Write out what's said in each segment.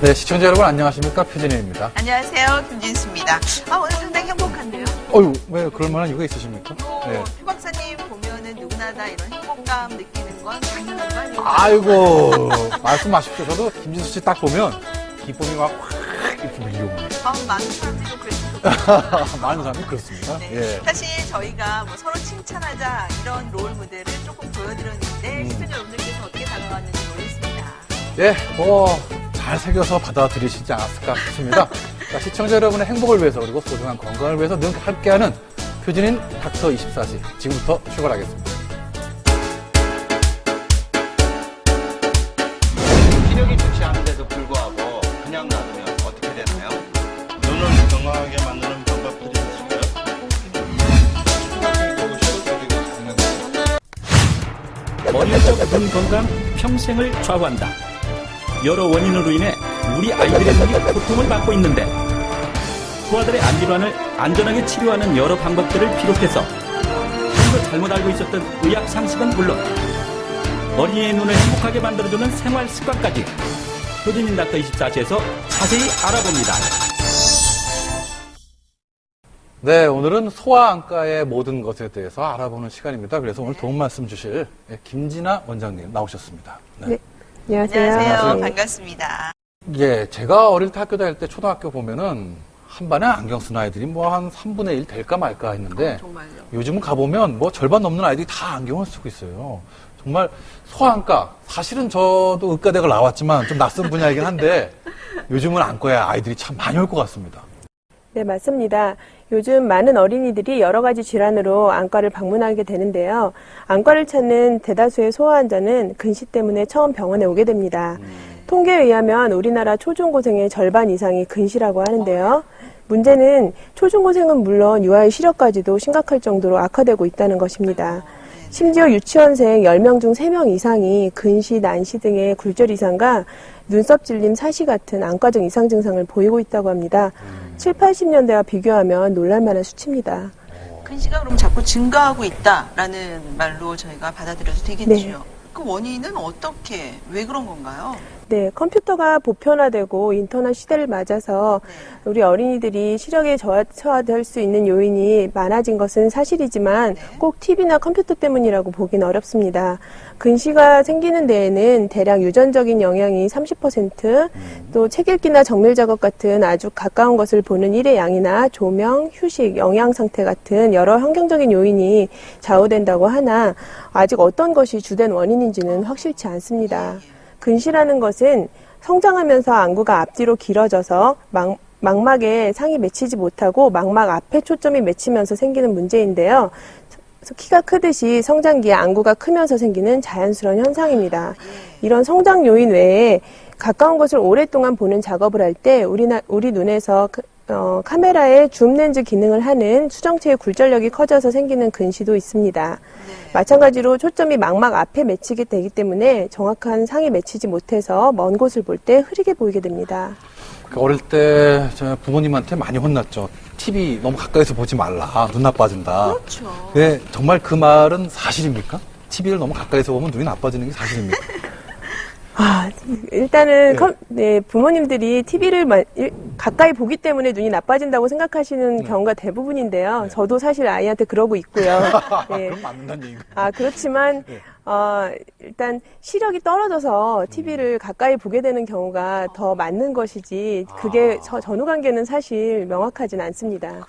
네, 시청자 여러분 안녕하십니까? 표진혜입니다. 안녕하세요. 김진수입니다. 오늘 상당히 행복한데요? 왜 그럴 만한 이유가 있으십니까? 네. 표 박사님 보면은 누구나 다 이런 행복감 느끼는 건 당연한 거 아니에요? 아이고, 말씀하십시오. 저도 김진수 씨 딱 보면 기쁨이 막 확 이렇게 밀려옵니다. 많은 사람들이 그랬죠. 많은 사람이 그렇습니다. 네. 예. 사실 저희가 뭐 서로 칭찬하자 이런 롤 무대를 조금 보여드렸는데 시청자 여러분들께서 어떻게 다가왔는지 모르겠습니다. 예, 잘 새겨서 받아들이시지 않았을까 싶습니다. 자, 시청자 여러분의 행복을 위해서 그리고 소중한 건강을 위해서 늘 함께하는 표진인 닥터 24시 지금부터 출발하겠습니다. 시력이 좋지 않은데도 불구하고 그냥 놔두면 어떻게 되나요? 눈을 건강하게 만드는 방법들이 있을까요? 머리에서 눈 건강 평생을 좌우한다. 여러 원인으로 인해 우리 아이들의 눈이 고통을 받고 있는데 소아들의 안질환을 안전하게 치료하는 여러 방법들을 비롯해서 평소 잘못 알고 있었던 의학 상식은 물론 어린이의 눈을 행복하게 만들어주는 생활 습관까지 표진인 닥터 24시에서 자세히 알아봅니다. 네, 오늘은 소아안과의 모든 것에 대해서 알아보는 시간입니다. 그래서 오늘 도움 말씀 주실 김진아 원장님 나오셨습니다. 네. 안녕하세요. 안녕하세요. 네. 반갑습니다. 예, 제가 어릴 때 학교 다닐 때 초등학교 보면은 한 반에 안경 쓴 아이들이 한 3분의 1 될까 말까 했는데 정말요? 요즘은 가보면 절반 넘는 아이들이 다 안경을 쓰고 있어요. 정말 소아안과, 사실은 저도 의과대학을 나왔지만 좀 낯선 분야이긴 한데 요즘은 안과에 아이들이 참 많이 올 것 같습니다. 네, 맞습니다. 요즘 많은 어린이들이 여러 가지 질환으로 안과를 방문하게 되는데요. 안과를 찾는 대다수의 소아 환자는 근시 때문에 처음 병원에 오게 됩니다. 통계에 의하면 우리나라 초중고생의 절반 이상이 근시라고 하는데요. 문제는 초중고생은 물론 유아의 시력까지도 심각할 정도로 악화되고 있다는 것입니다. 심지어 유치원생 10명 중 3명 이상이 근시, 난시 등의 굴절 이상과 눈썹 질림, 사시 같은 안과적 이상 증상을 보이고 있다고 합니다. 7, 80년대와 비교하면 놀랄만한 수치입니다. 근시가 그럼 자꾸 증가하고 있다라는 말로 저희가 받아들여도 되겠죠? 네. 그 원인은 어떻게, 왜 그런 건가요? 네, 컴퓨터가 보편화되고 인터넷 시대를 맞아서 우리 어린이들이 시력에 저하될 수 있는 요인이 많아진 것은 사실이지만 꼭 TV나 컴퓨터 때문이라고 보긴 어렵습니다. 근시가 생기는 데에는 대략 유전적인 영향이 30%, 또 책 읽기나 정밀 작업 같은 아주 가까운 것을 보는 일의 양이나 조명, 휴식, 영양 상태 같은 여러 환경적인 요인이 좌우된다고 하나 아직 어떤 것이 주된 원인인지는 확실치 않습니다. 근시라는 것은 성장하면서 안구가 앞뒤로 길어져서 망막에 상이 맺히지 못하고 망막 앞에 초점이 맺히면서 생기는 문제인데요. 키가 크듯이 성장기에 안구가 크면서 생기는 자연스러운 현상입니다. 이런 성장 요인 외에 가까운 것을 오랫동안 보는 작업을 할 때 우리 눈에서 카메라의 줌 렌즈 기능을 하는 수정체의 굴절력이 커져서 생기는 근시도 있습니다. 마찬가지로 초점이 망막 앞에 맺히게 되기 때문에 정확한 상이 맺히지 못해서 먼 곳을 볼 때 흐리게 보이게 됩니다. 어릴 때 저 부모님한테 많이 혼났죠. TV 너무 가까이서 보지 말라. 눈 나빠진다. 그렇죠. 네, 정말 그 말은 사실입니까? TV를 너무 가까이서 보면 눈이 나빠지는 게 사실입니까? 일단은 네. 부모님들이 TV를 가까이 보기 때문에 눈이 나빠진다고 생각하시는 경우가 대부분인데요. 저도 사실 아이한테 그러고 있고요. 네. 그럼 맞는다는 얘기가. 그렇지만 네. 일단 시력이 떨어져서 TV를 가까이 보게 되는 경우가 더 맞는 것이지 그게 전후관계는 사실 명확하진 않습니다.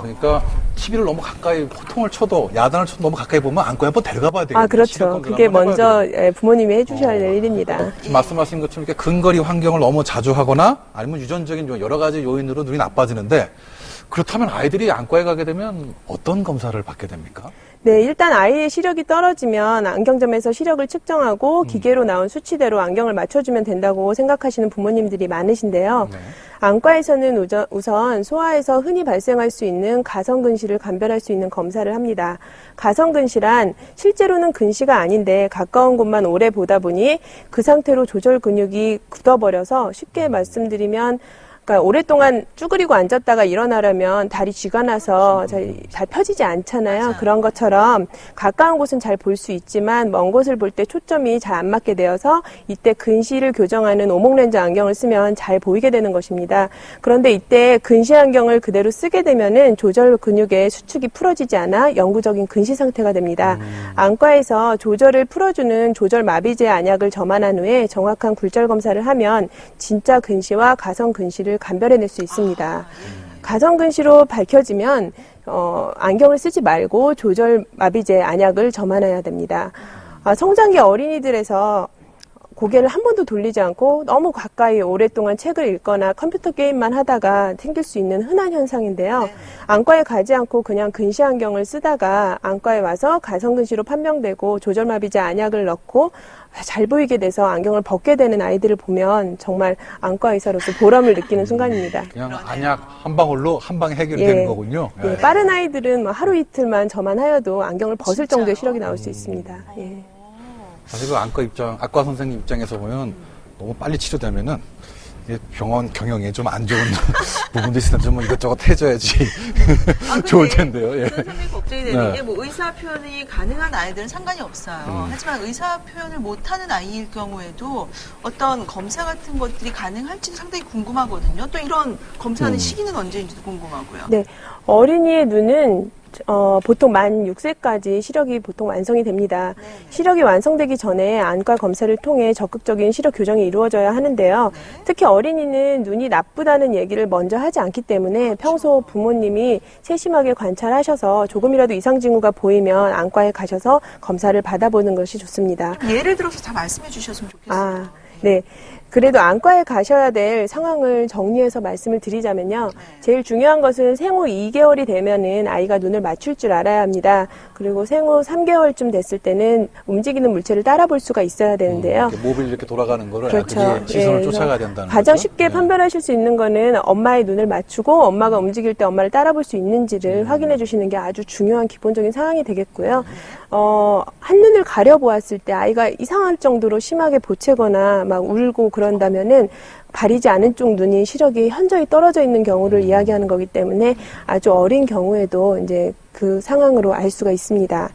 그러니까 TV를 너무 가까이 호통을 쳐도 야단을 쳐도 너무 가까이 보면 안과에 한번 데려가 봐야 되겠네요. 그렇죠. 그게 먼저 부모님이 해주셔야 될 일입니다. 지금 말씀하신 것처럼 이렇게 근거리 환경을 너무 자주 하거나 아니면 유전적인 여러 가지 요인으로 눈이 나빠지는데 그렇다면 아이들이 안과에 가게 되면 어떤 검사를 받게 됩니까? 네, 일단 아이의 시력이 떨어지면 안경점에서 시력을 측정하고 기계로 나온 수치대로 안경을 맞춰주면 된다고 생각하시는 부모님들이 많으신데요. 네. 안과에서는 우선 소아에서 흔히 발생할 수 있는 가성근시를 감별할 수 있는 검사를 합니다. 가성근시란 실제로는 근시가 아닌데 가까운 곳만 오래 보다 보니 그 상태로 조절 근육이 굳어버려서 쉽게 말씀드리면 그러니까 오랫동안 쭈그리고 앉았다가 일어나려면 다리 쥐가 나서 잘 펴지지 않잖아요. 맞아요. 그런 것처럼 가까운 곳은 잘 볼 수 있지만 먼 곳을 볼 때 초점이 잘 안 맞게 되어서 이때 근시를 교정하는 오목렌즈 안경을 쓰면 잘 보이게 되는 것입니다. 그런데 이때 근시 안경을 그대로 쓰게 되면은 조절 근육의 수축이 풀어지지 않아 영구적인 근시 상태가 됩니다. 안과에서 조절을 풀어주는 조절 마비제 안약을 점안한 후에 정확한 굴절 검사를 하면 진짜 근시와 가성 근시를 감별해낼 수 있습니다. 가성 근시로 밝혀지면 안경을 쓰지 말고 조절 마비제 안약을 점안해야 됩니다. 성장기 어린이들에서 고개를 한 번도 돌리지 않고 너무 가까이 오랫동안 책을 읽거나 컴퓨터 게임만 하다가 생길 수 있는 흔한 현상인데요. 안과에 가지 않고 그냥 근시 안경을 쓰다가 안과에 와서 가성근시로 판명되고 조절마비제 안약을 넣고 잘 보이게 돼서 안경을 벗게 되는 아이들을 보면 정말 안과 의사로서 보람을 느끼는 순간입니다. 그냥 안약 한 방울로 한 방에 해결이 되는 거군요. 예, 빠른 아이들은 뭐 하루 이틀만 저만하여도 안경을 벗을 정도의 시력이 나올 수 있습니다. 예. 사실 그 안과 선생님 입장에서 보면 너무 빨리 치료되면은 이게 병원 경영에 좀 안 좋은 부분도 있으면 좀 이것저것 해줘야지 좋을 텐데요. 예. 선생님이 걱정이 되는 네. 게 뭐 의사 표현이 가능한 아이들은 상관이 없어요. 하지만 의사 표현을 못하는 아이일 경우에도 어떤 검사 같은 것들이 가능할지도 상당히 궁금하거든요. 또 이런 검사하는 시기는 언제인지도 궁금하고요. 네, 어린이의 눈은 보통 만 6세까지 시력이 보통 완성이 됩니다. 시력이 완성되기 전에 안과 검사를 통해 적극적인 시력 교정이 이루어져야 하는데요. 특히 어린이는 눈이 나쁘다는 얘기를 먼저 하지 않기 때문에 평소 부모님이 세심하게 관찰하셔서 조금이라도 이상 징후가 보이면 안과에 가셔서 검사를 받아보는 것이 좋습니다. 예를 들어서 다 말씀해 주셨으면 좋겠어요. 네. 그래도 안과에 가셔야 될 상황을 정리해서 말씀을 드리자면요. 제일 중요한 것은 생후 2개월이 되면은 아이가 눈을 맞출 줄 알아야 합니다. 그리고 생후 3개월쯤 됐을 때는 움직이는 물체를 따라 볼 수가 있어야 되는데요. 이렇게 모빌 이렇게 돌아가는 거를 그렇죠. 그게 시선을 예, 쫓아가야 된다는 가장 거죠? 쉽게 네. 판별하실 수 있는 거는 엄마의 눈을 맞추고 엄마가 움직일 때 엄마를 따라 볼 수 있는지를 확인해 주시는 게 아주 중요한 기본적인 상황이 되겠고요. 한눈을 가려보았을 때 아이가 이상할 정도로 심하게 보채거나 막 울고 그런다면은 가리지 않은 쪽 눈이 시력이 현저히 떨어져 있는 경우를 이야기하는 거기 때문에 아주 어린 경우에도 이제 그 상황으로 알 수가 있습니다.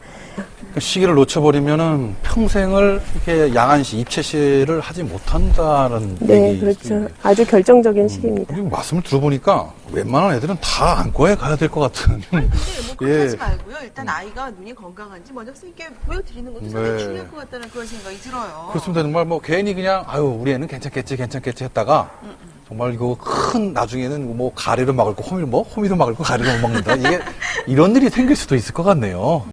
그 시기를 놓쳐버리면은 평생을 이렇게 양안시, 입체시를 하지 못한다는 네, 얘기. 그렇죠. 아주 결정적인 시기입니다. 그리고 말씀을 들어보니까 웬만한 애들은 다 안과에 가야 될 것 같은. 근데 뭐 그렇게 예. 하지 말고요. 일단 아이가 눈이 건강한지 먼저 선생님께 보여드리는 것도 상당히 네. 중요할 것 같다는 그런 생각이 들어요. 그렇습니다. 정말 뭐 괜히 그냥 아유 우리 애는 괜찮겠지 했다가 정말 이거 큰 나중에는 뭐 가래로 막을 거 호미로 막을 거 가래로 못 먹는다. 이게 이런 일이 생길 수도 있을 것 같네요.